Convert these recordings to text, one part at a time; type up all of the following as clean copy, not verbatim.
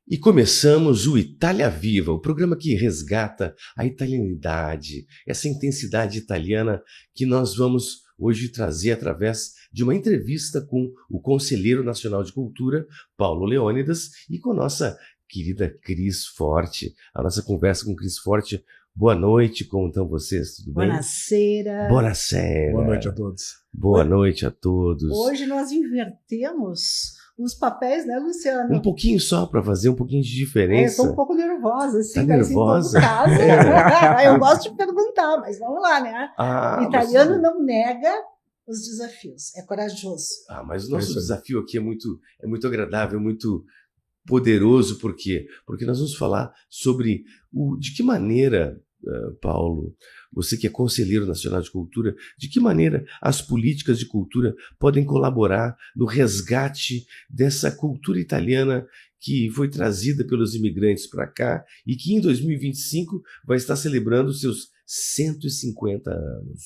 E começamos o Itália Viva, o programa que resgata a italianidade, essa intensidade italiana que nós vamos hoje trazer através de uma entrevista com o Conselheiro Nacional de Cultura, Paulo Leônidas, e com nossa querida Cris Forte. A nossa conversa com Cris Forte. Boa noite, como estão vocês? Tudo bem? Buonasera. Buonasera. Boa noite a todos. Boa noite a todos. Hoje nós invertemos os papéis, né, Luciano? Um pouquinho só, para fazer um pouquinho de diferença. Eu estou um pouco nervosa, assim. Tá nervosa? Em todo caso. Eu gosto de perguntar, mas vamos lá, né? O italiano não nega os desafios, é corajoso. Mas o nosso desafio aqui é muito agradável, muito poderoso. Por quê? Porque nós vamos falar sobre de que maneira, Paulo, você que é Conselheiro Nacional de Cultura, de que maneira as políticas de cultura podem colaborar no resgate dessa cultura italiana que foi trazida pelos imigrantes para cá e que em 2025 vai estar celebrando seus 150 anos.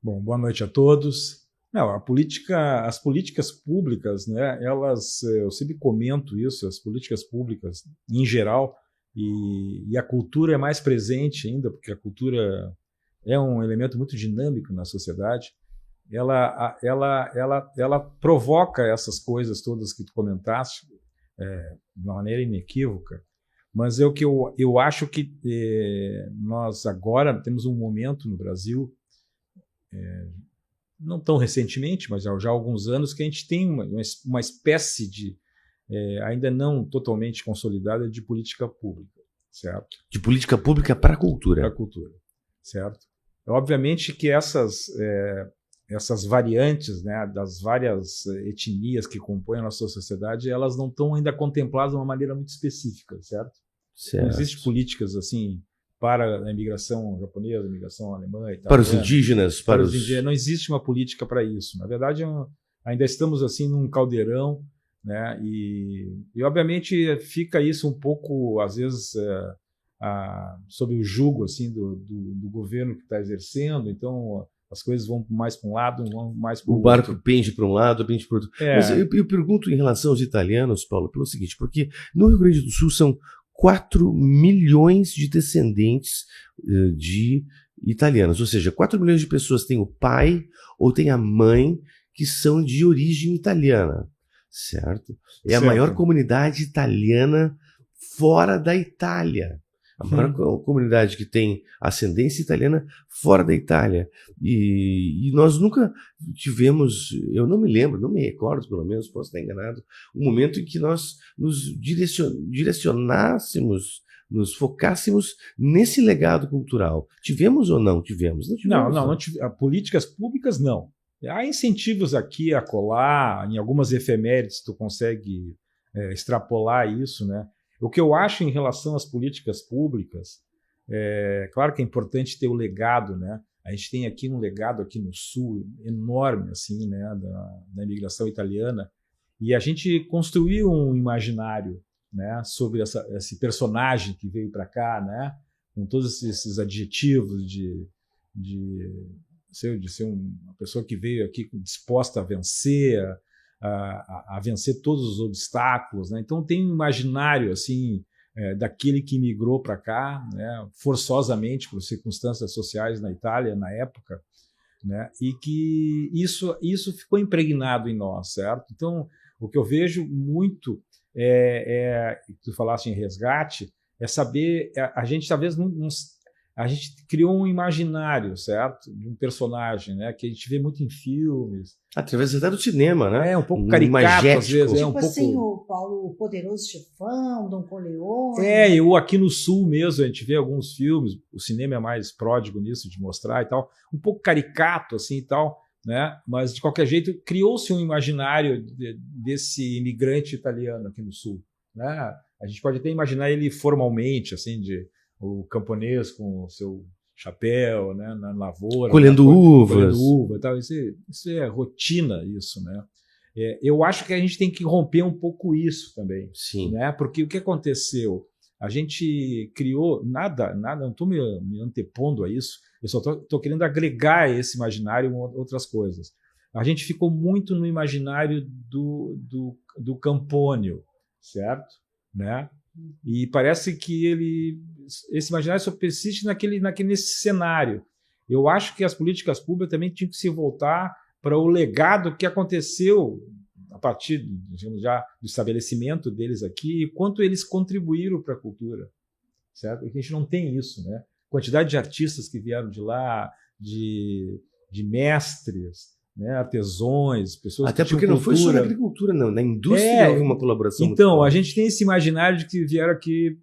Bom, boa noite a todos. As políticas públicas, né, eu sempre comento isso, as políticas públicas em geral, e a cultura é mais presente ainda, porque a cultura é um elemento muito dinâmico na sociedade. Ela provoca essas coisas todas que tu comentaste de uma maneira inequívoca, mas é o que eu acho que nós agora temos um momento no Brasil, não tão recentemente, mas já há alguns anos, que a gente tem uma espécie de ainda não totalmente consolidada de política pública, certo? De política pública para a cultura. Para a cultura, certo? Obviamente que essas variantes, né, das várias etnias que compõem a nossa sociedade, elas não estão ainda contempladas de uma maneira muito específica, certo? Não existem políticas assim para a imigração japonesa, a imigração alemã e tal. Para os indígenas, para os indígenas, não existe uma política para isso. Na verdade, ainda estamos assim num caldeirão, né? E obviamente fica isso um pouco, às vezes, sob o jugo assim do governo que está exercendo. Então as coisas vão mais para um lado, vão mais para o outro. O barco pende para um lado, pende para o outro. Mas eu pergunto em relação aos italianos, Paulo, pelo seguinte, porque no Rio Grande do Sul são 4 milhões de descendentes de italianos, ou seja, 4 milhões de pessoas têm o pai ou têm a mãe que são de origem italiana, certo? É a maior comunidade italiana fora da Itália. A maior comunidade que tem ascendência italiana fora da Itália. E nós nunca tivemos, eu não me lembro, não me recordo, pelo menos, posso estar enganado, um momento em que nós nos direcionássemos, nos focássemos nesse legado cultural. Tivemos ou não tivemos? Não tivemos. Não tivemos. Políticas públicas, não. Há incentivos aqui, acolá, em algumas efemérides tu consegue extrapolar isso, né? O que eu acho em relação às políticas públicas, claro que é importante ter o legado, né? A gente tem aqui um legado aqui no Sul enorme, assim, né, da imigração italiana, e a gente construiu um imaginário, né, sobre esse personagem que veio para cá, né, com todos esses adjetivos de ser uma pessoa que veio aqui disposta a vencer, a vencer todos os obstáculos, né? Então tem um imaginário assim daquele que migrou para cá, né, forçosamente por circunstâncias sociais na Itália na época, né, e que isso ficou impregnado em nós, certo? Então o que eu vejo muito tu falaste em resgate, é saber, a gente talvez a gente criou um imaginário, certo? De um personagem, né? Que a gente vê muito em filmes. Através até do cinema, né? Um pouco caricato, às vezes. Tipo um pouco assim, o Paulo, o Poderoso Chefão, Dom Corleone. Eu aqui no Sul mesmo, a gente vê alguns filmes, o cinema é mais pródigo nisso, de mostrar e tal. Um pouco caricato, assim, e tal, né? Mas, de qualquer jeito, criou-se um imaginário desse imigrante italiano aqui no Sul, né? A gente pode até imaginar ele formalmente, assim, o camponês com o seu chapéu, né, na lavoura, colhendo uvas, colhendo uva e tal. Isso é rotina, isso, né? Eu acho que a gente tem que romper um pouco isso também. Sim. Né? Porque o que aconteceu? A gente criou nada, não estou me antepondo a isso, eu só estou querendo agregar a esse imaginário outras coisas. A gente ficou muito no imaginário do Campônio, certo? né? E parece que esse imaginário só persiste nesse cenário. Eu acho que as políticas públicas também tinham que se voltar para o legado que aconteceu a partir, digamos, já do estabelecimento deles aqui, e quanto eles contribuíram para a cultura, certo? Porque a gente não tem isso, né? Quantidade de artistas que vieram de lá, de mestres, né, artesões, pessoas até que porque não foi só na agricultura, não, na indústria houve uma colaboração. Então, a gente tem esse imaginário de que vieram aqui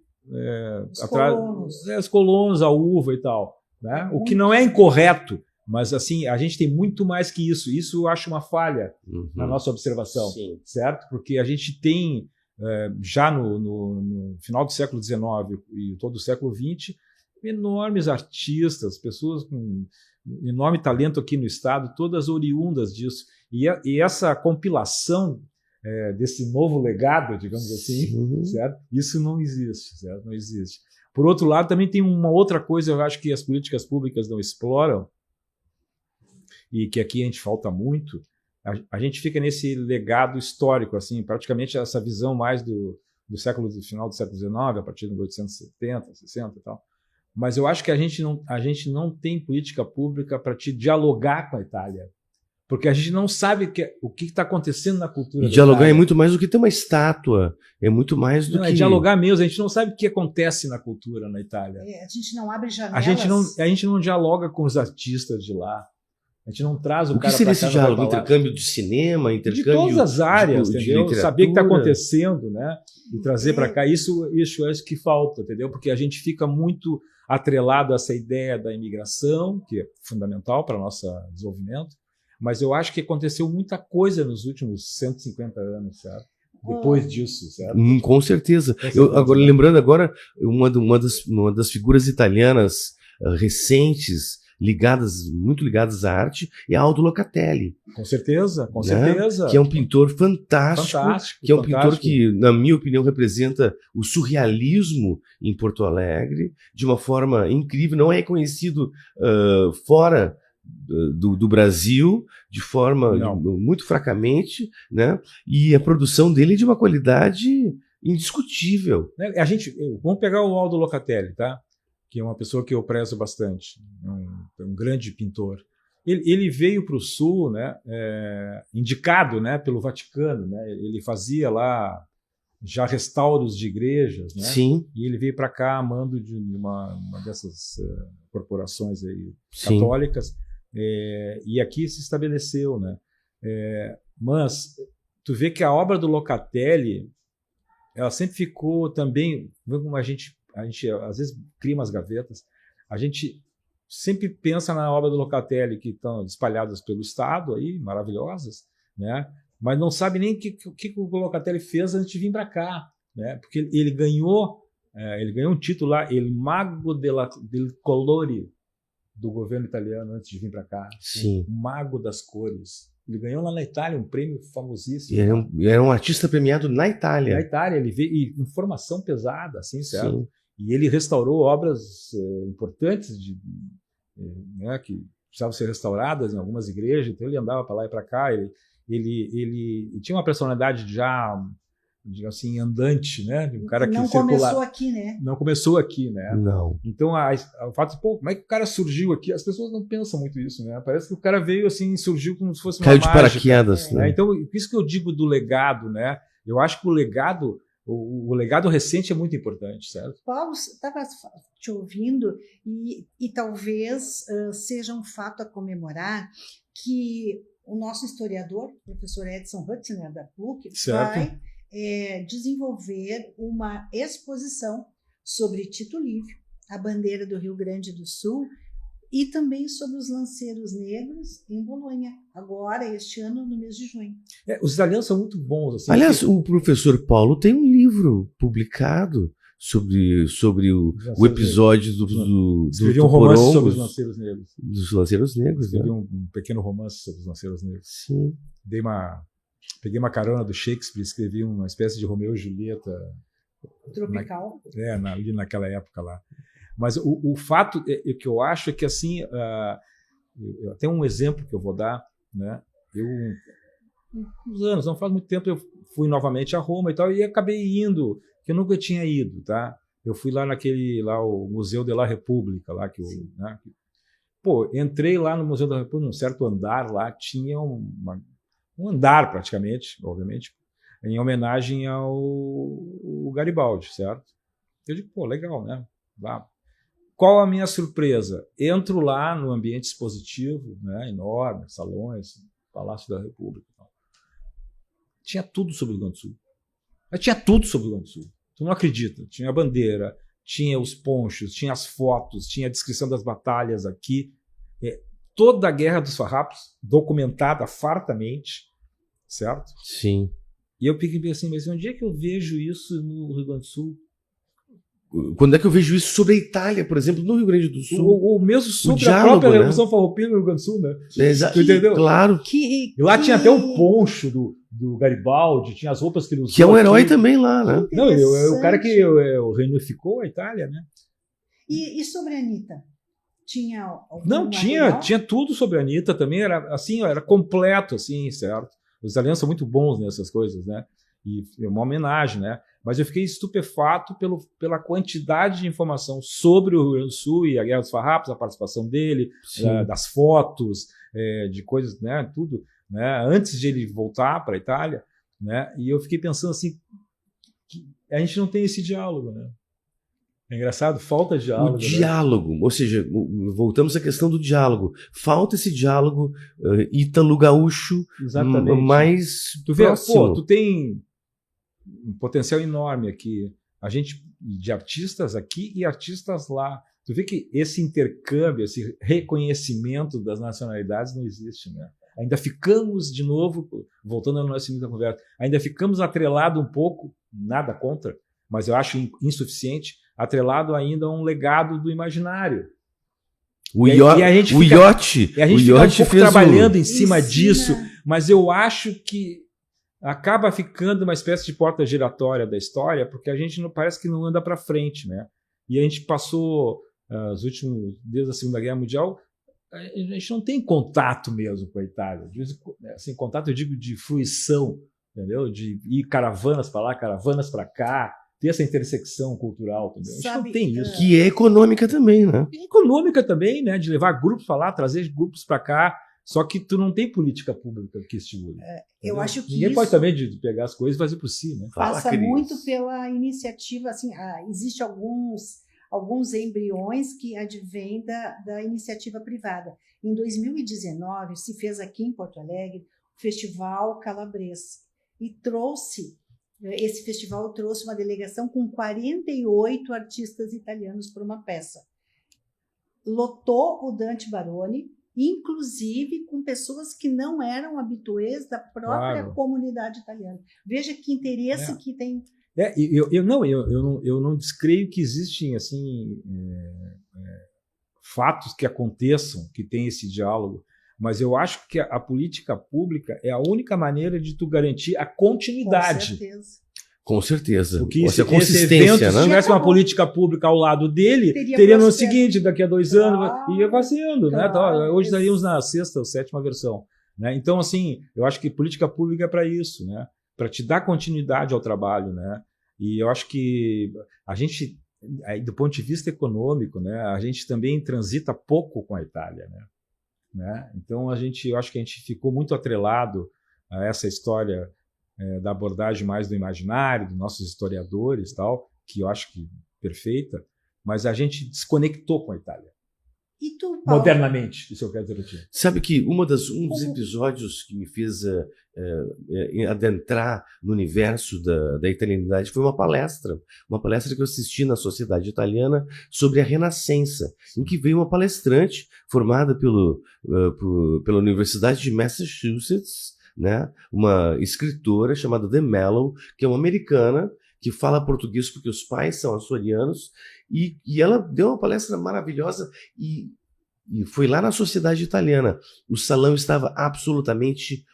os colonos, a uva e tal, né? O que não é incorreto, mas assim, a gente tem muito mais que isso. Isso eu acho uma falha na nossa observação, certo? Porque a gente tem, já no final do século XIX e todo o século XX, enormes artistas, pessoas com enorme talento aqui no estado, todas oriundas disso. E essa compilação desse novo legado, digamos assim, certo? Isso não existe, certo? Não existe. Por outro lado, também tem uma outra coisa, eu acho que as políticas públicas não exploram, e que aqui a gente falta muito. A gente fica nesse legado histórico, assim, praticamente essa visão mais do final do século XIX, a partir de 1870, 60 e tal. Mas eu acho que a gente não tem política pública para dialogar com a Itália, porque a gente não sabe o que está acontecendo na cultura. E dialogar é muito mais do que ter uma estátua, é muito mais do que... É dialogar mesmo, a gente não sabe o que acontece na cultura na Itália. A gente não abre janelas. A gente não dialoga com os artistas de lá. A gente não traz o cara para cá. O que seria esse diálogo? Intercâmbio de cinema, intercâmbio... De todas as áreas, entendeu? Saber o que está acontecendo, né? E trazer para cá. Isso eu acho que falta, entendeu? Porque a gente fica muito atrelado a essa ideia da imigração, que é fundamental para o nosso desenvolvimento, mas eu acho que aconteceu muita coisa nos últimos 150 anos, certo? Depois disso, certo? Com certeza. Lembrando agora, uma das figuras italianas recentes, muito ligadas à arte, é Aldo Locatelli. Com certeza, com certeza. Que é um pintor fantástico, que é um pintor que, na minha opinião, representa o surrealismo em Porto Alegre de uma forma incrível, não é reconhecido fora do Brasil, de forma muito fracamente, né? E a produção dele é de uma qualidade indiscutível. Vamos pegar o Aldo Locatelli, tá? Que é uma pessoa que eu prezo bastante, um grande pintor. Ele veio para o Sul, né, indicado, né, pelo Vaticano, né? Ele fazia lá já restauros de igrejas, né? Sim. E ele veio para cá a mando de uma dessas corporações aí católicas, e aqui se estabeleceu, né? Mas tu vê que a obra do Locatelli, ela sempre ficou também, como a gente às vezes cria umas gavetas, a gente sempre pensa na obra do Locatelli, que estão espalhadas pelo estado aí, maravilhosas, né? Mas não sabe nem o que o Locatelli fez antes de vir para cá, né? Porque ele ganhou um título lá, Il Mago del Colore, do governo italiano, antes de vir para cá. Sim. O Mago das Cores. Ele ganhou lá na Itália um prêmio famosíssimo. E era um artista premiado na Itália. Na Itália, ele veio, e com formação pesada, assim, certo? Sim. E ele restaurou obras importantes né, que precisavam ser restauradas em algumas igrejas, então ele andava para lá e para cá. Ele tinha uma personalidade já, digamos assim, andante, né? Um cara que não começou aqui, né? Não começou aqui, né? Não. Então, o fato de, como é que o cara surgiu aqui? As pessoas não pensam muito isso, né? Parece que o cara veio assim, surgiu como se fosse uma mágica. Caiu de paraquedas, né? Então, isso que eu digo do legado, né? Eu acho que o legado recente é muito importante, certo? Paulo, estava te ouvindo e talvez seja um fato a comemorar que o nosso historiador, o professor Edson Hutzner, da PUC, vai desenvolver uma exposição sobre Tito Livio, a bandeira do Rio Grande do Sul, e também sobre os lanceiros negros em Bolonha, agora, este ano, no mês de junho. Os italianos são muito bons. Assim, aliás, o professor Paulo tem um livro publicado sobre o episódio do escreveu um romance sobre os lanceiros negros. Dos lanceiros negros. Escreveu um pequeno romance sobre os lanceiros negros. Sim. Peguei uma carona do Shakespeare, escrevi uma espécie de Romeu e Julieta. Tropical. Ali naquela época lá. Mas o fato que eu acho é que, assim, eu tenho um exemplo que eu vou dar, né? uns anos, não faz muito tempo, eu fui novamente a Roma e tal, e acabei indo, que eu nunca tinha ido, tá? Eu fui lá o Museu della Repubblica, lá que né? Pô, entrei lá no Museu da República, num certo andar lá, tinha um andar praticamente, obviamente, em homenagem ao Garibaldi, certo? Eu digo, pô, legal, né? Lá. Qual a minha surpresa? Entro lá no ambiente expositivo, né, enorme, salões, Palácio da República. Tinha tudo sobre o Rio Grande do Sul. Tinha tudo sobre o Rio Grande do Sul. Tu não acredita. Tinha a bandeira, tinha os ponchos, tinha as fotos, tinha a descrição das batalhas aqui. Toda a Guerra dos Farrapos, documentada fartamente, certo? Sim. E eu fiquei assim, mas onde é que eu vejo isso no Rio Grande do Sul? Quando é que eu vejo isso sobre a Itália, por exemplo, no Rio Grande do Sul? Ou mesmo sobre diálogo, a própria né? Revolução Farroupilha no Rio Grande do Sul, né? Exato. Entendeu? Claro. E lá tinha até o poncho do Garibaldi, tinha as roupas que ele usou. Que é um herói também lá, né? Não, é o cara que reunificou a Itália, né? E sobre a Anitta? Tinha algum Não, tinha tudo sobre a Anitta também, era assim, era completo, assim, certo? Os italianos são muito bons nessas coisas, né? E é uma homenagem, né? Mas eu fiquei estupefato pela quantidade de informação sobre o Rio Grande do Sul e a Guerra dos Farrapos, a participação dele, das fotos, de coisas, né? Tudo, né? Antes de ele voltar para a Itália, né? E eu fiquei pensando assim, que a gente não tem esse diálogo, né? É engraçado, falta diálogo. O diálogo, né? Ou seja, voltamos à questão do diálogo. Falta esse diálogo ítalo-gaúcho mais tu vê, próximo. Pô, tu tem um potencial enorme aqui, a gente de artistas aqui e artistas lá. Tu vê que esse intercâmbio, esse reconhecimento das nacionalidades não existe, né? Ainda ficamos, de novo, voltando ao nosso início da conversa, ainda ficamos atrelado um pouco, nada contra, mas eu acho insuficiente, atrelado ainda a um legado do imaginário. O iote fica um pouco trabalhando em cima disso, mas eu acho que acaba ficando uma espécie de porta giratória da história, porque a gente não parece que não anda para frente, né? E a gente passou os últimos, desde a Segunda Guerra Mundial, a gente não tem contato mesmo com a Itália. Assim, contato eu digo de fruição, entendeu? De ir caravanas para lá, caravanas para cá, ter essa intersecção cultural também. A gente não tem isso. Que é econômica também, né? É econômica também, né? De levar grupos para lá, trazer grupos para cá. Só que tu não tem política pública que estimule. Eu acho que ninguém pode também de pegar as coisas e fazer por si, né? Passa muito pela iniciativa, assim, existe alguns embriões que advêm da iniciativa privada. Em 2019 se fez aqui em Porto Alegre o Festival Calabres e esse festival trouxe uma delegação com 48 artistas italianos para uma peça. Lotou o Dante Baroni, inclusive com pessoas que não eram habituês da própria comunidade italiana. Veja que interesse que tem. Eu não descreio que existem assim fatos que aconteçam, que tem esse diálogo, mas eu acho que a política pública é a única maneira de tu garantir a continuidade. Com certeza. Porque essa consistência, se tivesse uma política pública ao lado dele, teria no seguinte, daqui a 2 anos, ia passeando, né? Hoje estaríamos na 6ª ou 7ª versão. Né? Então, assim, eu acho que política pública é para isso, né? Para te dar continuidade ao trabalho, né? E eu acho que a gente, do ponto de vista econômico, né, a gente também transita pouco com a Itália, né? Então, eu acho que a gente ficou muito atrelado a essa história da abordagem mais do imaginário, dos nossos historiadores, tal, que eu acho que perfeita, mas a gente desconectou com a Itália. E tu, Paulo? Modernamente, isso eu quero dizer para ti. Sabe que um dos episódios que me fez adentrar no universo da italianidade foi uma palestra que eu assisti na Sociedade Italiana sobre a Renascença, em que veio uma palestrante formada pela Universidade de Massachusetts, né? Uma escritora chamada De Mello, que é uma americana que fala português porque os pais são açorianos, e ela deu uma palestra maravilhosa e foi lá na Sociedade Italiana. O salão estava absolutamente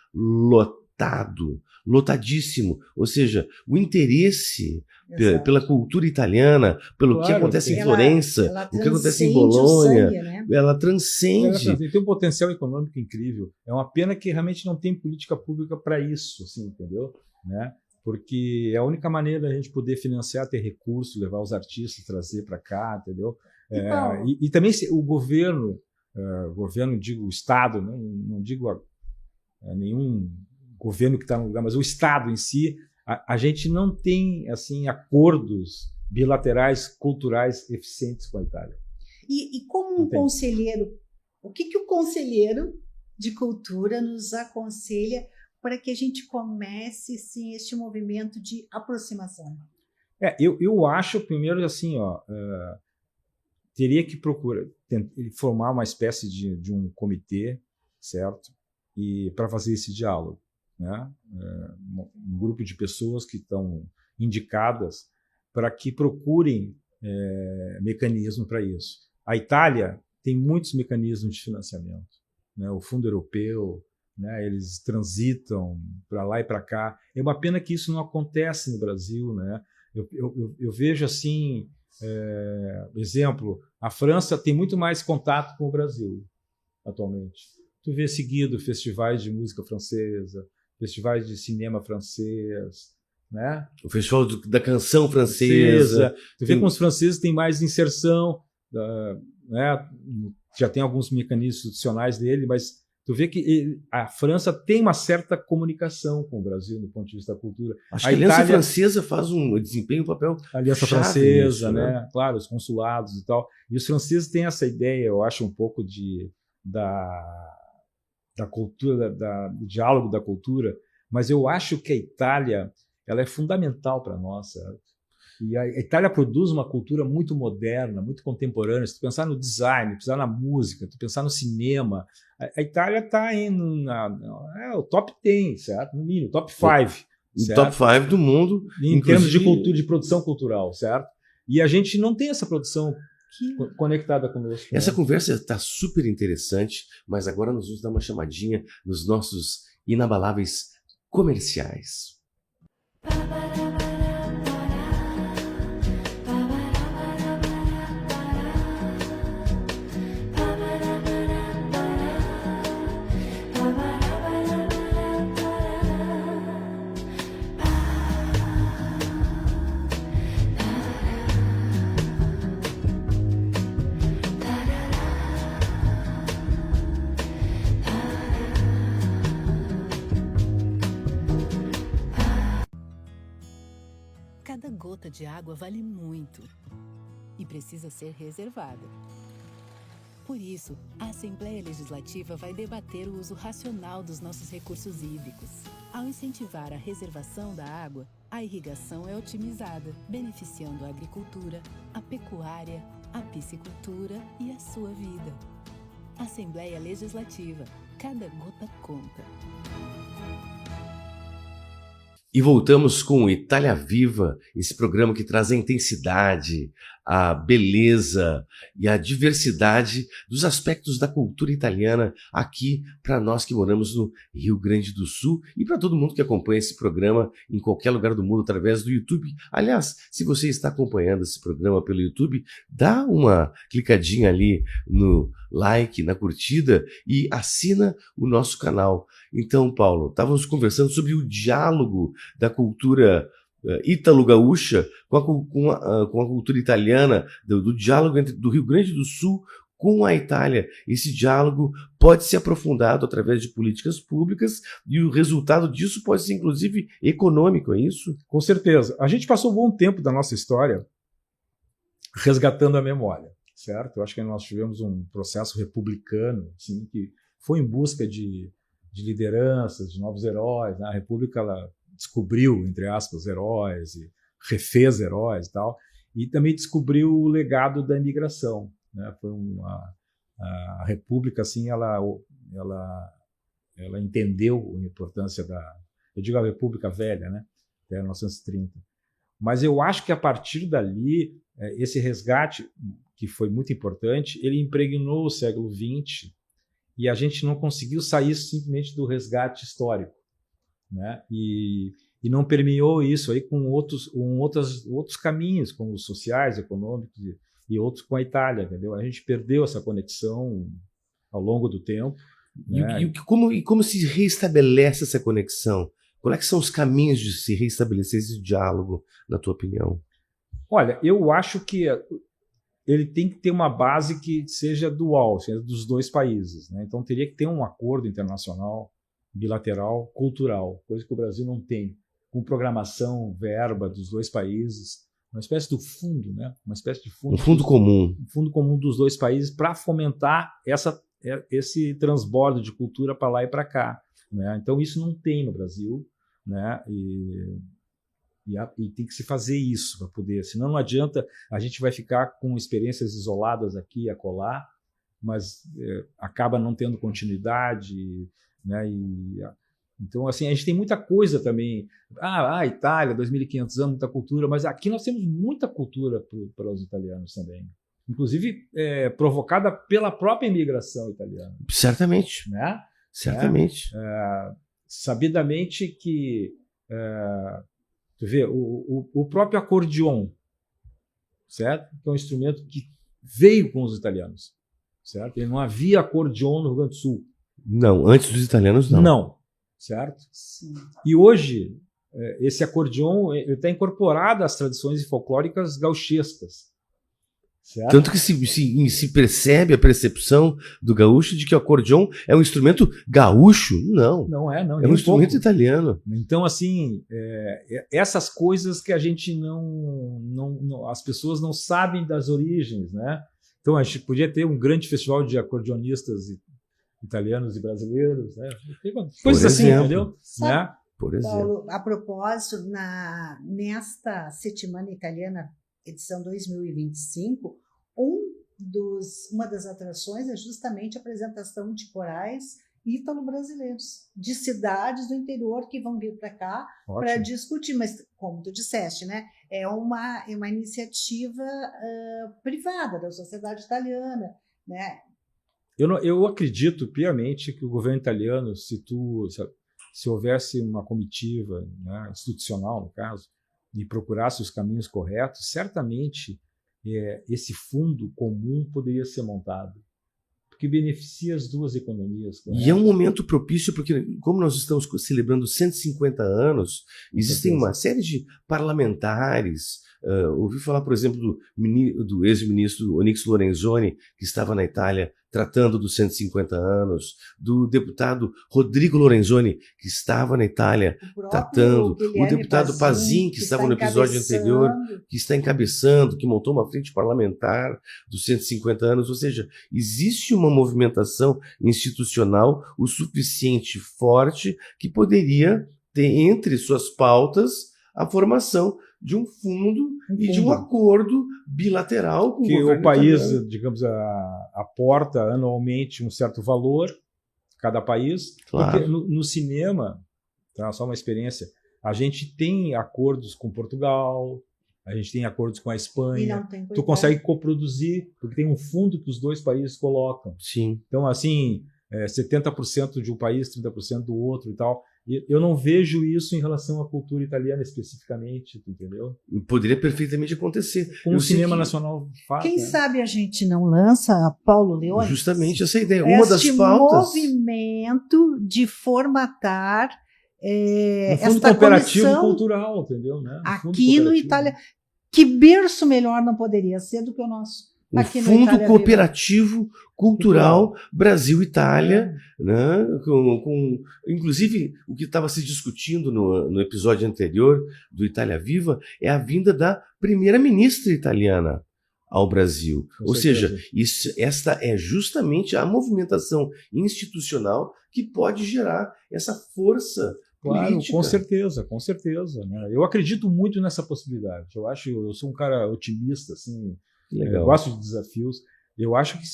lotado, lotadíssimo. Ou seja, o interesse pela cultura italiana, pelo que acontece em Florença, o que acontece em Bolonha, sangue, né? Ela transcende. Tem um potencial econômico incrível. É uma pena que realmente não tem política pública para isso, assim, entendeu? Né? Porque é a única maneira da gente poder financiar, ter recurso, levar os artistas, trazer para cá, entendeu? E também o governo, digo o Estado, não digo nenhum governo que está no lugar, mas o Estado em si, a gente não tem assim acordos bilaterais culturais eficientes com a Itália. E como um conselheiro, o que o conselheiro de cultura nos aconselha para que a gente comece sim, este movimento de aproximação? Eu acho, primeiro, assim, teria que formar uma espécie de um comitê, certo? E para fazer esse diálogo, né? Um grupo de pessoas que estão indicadas para que procurem mecanismo para isso. A Itália tem muitos mecanismos de financiamento, né? O Fundo Europeu, né? Eles transitam para lá e para cá. É uma pena que isso não acontece no Brasil, né? Eu vejo assim, exemplo, a França tem muito mais contato com o Brasil atualmente. Tu vê seguido festivais de música francesa, festivais de cinema francês, né? O Festival da Canção Francesa. Tu vê como os franceses têm mais inserção, né? Já tem alguns mecanismos institucionais dele, mas tu vê que a França tem uma certa comunicação com o Brasil do ponto de vista da cultura. Acho que a Aliança Francesa desempenha um papel a Aliança Francesa, né? Claro, os consulados e tal. E os franceses têm essa ideia, eu acho, um pouco da cultura, do diálogo da cultura, mas eu acho que a Itália ela é fundamental para nós, certo? E a Itália produz uma cultura muito moderna, muito contemporânea. Se tu pensar no design, pensar na música, tu pensar no cinema, a Itália está o top 10, certo? No mínimo, top 5. O top 5 do mundo. Em termos de cultura, de produção cultural, certo? E a gente não tem essa produção conectada conosco. Essa conversa está super interessante, mas agora nós vamos dar uma chamadinha nos nossos inabaláveis comerciais. Cada gota de água vale muito e precisa ser reservada. Por isso, a Assembleia Legislativa vai debater o uso racional dos nossos recursos hídricos. Ao incentivar a reservação da água, a irrigação é otimizada, beneficiando a agricultura, a pecuária, a piscicultura e a sua vida. Assembleia Legislativa. Cada gota conta. E voltamos com o Itália Viva, esse programa que traz a intensidade, a beleza e a diversidade dos aspectos da cultura italiana aqui para nós que moramos no Rio Grande do Sul e para todo mundo que acompanha esse programa em qualquer lugar do mundo através do YouTube. Aliás, se você está acompanhando esse programa pelo YouTube, dá uma clicadinha ali no like, na curtida e assina o nosso canal. Então, Paulo, estávamos conversando sobre o diálogo da cultura ítalo-gaúcha com a cultura italiana, do diálogo do Rio Grande do Sul com a Itália. Esse diálogo pode ser aprofundado através de políticas públicas e o resultado disso pode ser, inclusive, econômico, é isso? Com certeza. A gente passou um bom tempo da nossa história resgatando a memória, certo? Eu acho que nós tivemos um processo republicano, assim, que foi em busca de lideranças, de novos heróis, né? A República ela descobriu, entre aspas, heróis e refez heróis e tal, e também descobriu o legado da imigração, né? Foi a República, assim, ela entendeu a importância eu digo a República Velha, né? Até 1930. Mas eu acho que a partir dali, esse resgate, que foi muito importante, ele impregnou o século XX e a gente não conseguiu sair simplesmente do resgate histórico. né? E não permeou isso aí com outros caminhos, como os sociais, econômicos e outros com a Itália, entendeu? A gente perdeu essa conexão ao longo do tempo. Né? E como se reestabelece essa conexão? Quais são os caminhos de se reestabelecer esse diálogo, na tua opinião? Olha, eu acho que ele tem que ter uma base que seja dual, seja dos dois países, né? Então teria que ter um acordo internacional, bilateral, cultural, coisa que o Brasil não tem, com programação, verba dos dois países, uma espécie do fundo, né? Uma espécie de fundo, um fundo comum. Um fundo comum dos dois países para fomentar esse transbordo de cultura para lá e para cá, né? Então isso não tem no Brasil, né? E tem que se fazer isso para poder, senão não adianta, a gente vai ficar com experiências isoladas aqui e acolá, mas acaba não tendo continuidade, né? Então, assim, a gente tem muita coisa também. A Itália, 2.500 anos, muita cultura, mas aqui nós temos muita cultura para os italianos também. Inclusive provocada pela própria imigração italiana. Certamente. Né? Certamente. Sabidamente que... tu vê, o próprio acordeon, certo? Que é um instrumento que veio com os italianos, certo? Não havia acordeon no Rio Grande do Sul. Não, antes dos italianos não. Não, certo? Sim. E hoje, esse acordeon está incorporado às tradições folclóricas gauchescas. Certo? Tanto que se percebe a percepção do gaúcho de que o acordeon é um instrumento gaúcho. Não. Não é, não. É um instrumento italiano. Então, assim, essas coisas que a gente as pessoas não sabem das origens, né? Então, a gente podia ter um grande festival de acordeonistas italianos e brasileiros, né? Coisas assim, entendeu? Sabe, né? Por exemplo. Paulo, a propósito, nesta Settimana Italiana, edição 2025, uma das atrações é justamente a apresentação de corais ítalo-brasileiros, de cidades do interior que vão vir para cá para discutir. Mas, como tu disseste, né, é uma iniciativa privada da sociedade italiana, né? Eu acredito piamente que o governo italiano, se houvesse uma comitiva, né, institucional, no caso, e procurasse os caminhos corretos, certamente esse fundo comum poderia ser montado, porque beneficia as duas economias. Correto? E é um momento propício, porque como nós estamos celebrando 150 anos, existem uma série de parlamentares. Ouvi falar, por exemplo, do ex-ministro Onyx Lorenzoni, que estava na Itália tratando dos 150 anos, do deputado Rodrigo Lorenzoni, que estava na Itália tratando, o deputado Pazin, que estava no episódio anterior, que está encabeçando, que montou uma frente parlamentar dos 150 anos. Ou seja, existe uma movimentação institucional o suficiente forte que poderia ter entre suas pautas a formação de um fundo e de um acordo bilateral com que o país, italiano. digamos, aporta anualmente um certo valor, cada país. Claro. Porque no cinema, tá, só uma experiência, a gente tem acordos com Portugal, a gente tem acordos com a Espanha. Tu consegue coproduzir, porque tem um fundo que os dois países colocam. Sim. Então, assim, 70% de um país, 30% do outro e tal. Eu não vejo isso em relação à cultura italiana especificamente, entendeu? Poderia perfeitamente acontecer. Com o cinema nacional faz. Quem sabe a gente não lança, Paulo Leone? Justamente essa ideia. Uma das pautas. Movimento de formatar um fundo esta cooperativo comissão cultural, entendeu? Né? Aqui no Itália. Que berço melhor não poderia ser do que o nosso. O Fundo Cooperativo Cultural Brasil-Itália, né? Inclusive, o que estava se discutindo no episódio anterior do Itália Viva é a vinda da primeira-ministra italiana ao Brasil. Ou seja, esta é justamente a movimentação institucional que pode gerar essa força. Claro, política. Com certeza. Né? Eu acredito muito nessa possibilidade. Eu sou um cara otimista, assim. Eu gosto de desafios. Eu acho que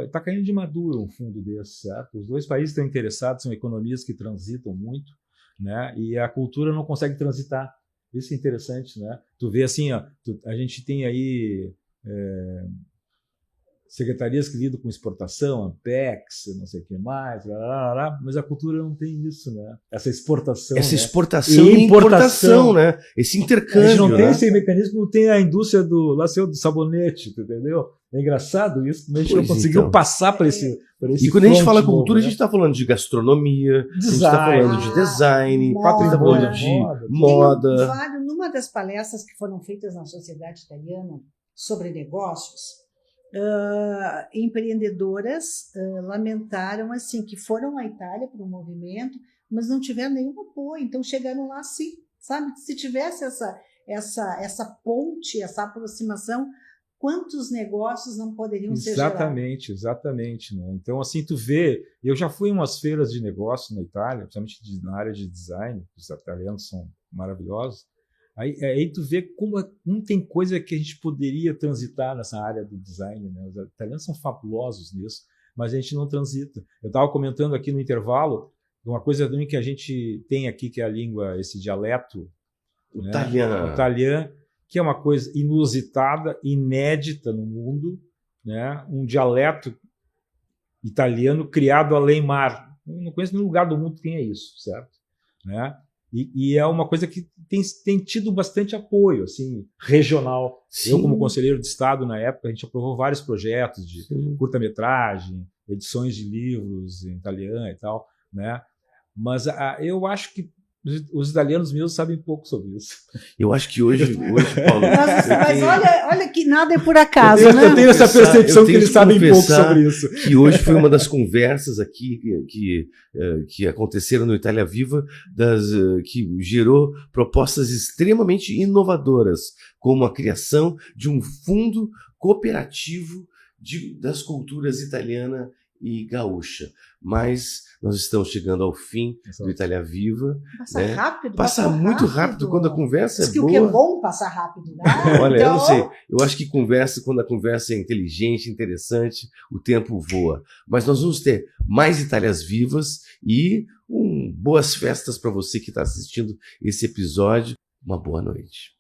está caindo de maduro um fundo desse, certo? Os dois países estão interessados, são economias que transitam muito, né? E a cultura não consegue transitar. Isso é interessante, né? Tu vê assim, a gente tem aí secretarias que lidam com exportação, Ampex, não sei o que mais, mas a cultura não tem isso, né? Essa exportação. Essa né? exportação e importação, né? Esse intercâmbio. A gente não tem né? esse mecanismo, não tem a indústria do sabonete, entendeu? É engraçado isso, mas a gente não conseguiu passar para esse. E quando a gente fala cultura, a gente está falando de gastronomia, a gente está falando de design, a gente está falando de moda. Numa das palestras que foram feitas na Sociedade Italiana sobre negócios, empreendedoras lamentaram assim que foram à Itália para o movimento, mas não tiveram nenhum apoio, então chegaram lá assim, sabe? Se tivesse essa ponte, essa aproximação, quantos negócios não poderiam ser gerados? Exatamente. Né? Então, assim, tu vê, eu já fui em umas feiras de negócio na Itália, principalmente na área de design, os italianos são maravilhosos. Aí tu vê como tem coisa que a gente poderia transitar nessa área do design, né? Os italianos são fabulosos nisso, mas a gente não transita. Eu estava comentando aqui no intervalo uma coisa também que a gente tem aqui, que é a língua, esse dialeto italiano, que é uma coisa inusitada, inédita no mundo, né? Um dialeto italiano criado além mar. Eu não conheço nenhum lugar do mundo que tenha isso, certo? Né? E é uma coisa que tem tido bastante apoio, assim, regional. Sim. Eu, como conselheiro de Estado na época, a gente aprovou vários projetos de curta-metragem, edições de livros em italiano e tal, né? Mas eu acho que os italianos mesmos sabem pouco sobre isso. Eu acho que hoje Paulo... Mas olha que nada é por acaso, né? Eu tenho essa percepção que eles sabem pouco sobre isso. Que hoje foi uma das conversas aqui que aconteceram no Itália Viva, que gerou propostas extremamente inovadoras, como a criação de um fundo cooperativo das culturas italiana e gaúcha. Mas nós estamos chegando ao fim do Itália Viva. Passa rápido. Passa muito rápido quando a conversa é boa. O que é bom passar rápido, né? Olha, eu não sei. Eu acho que quando a conversa é inteligente, interessante, o tempo voa. Mas nós vamos ter mais Itálias Vivas e boas festas para você que está assistindo esse episódio. Uma boa noite.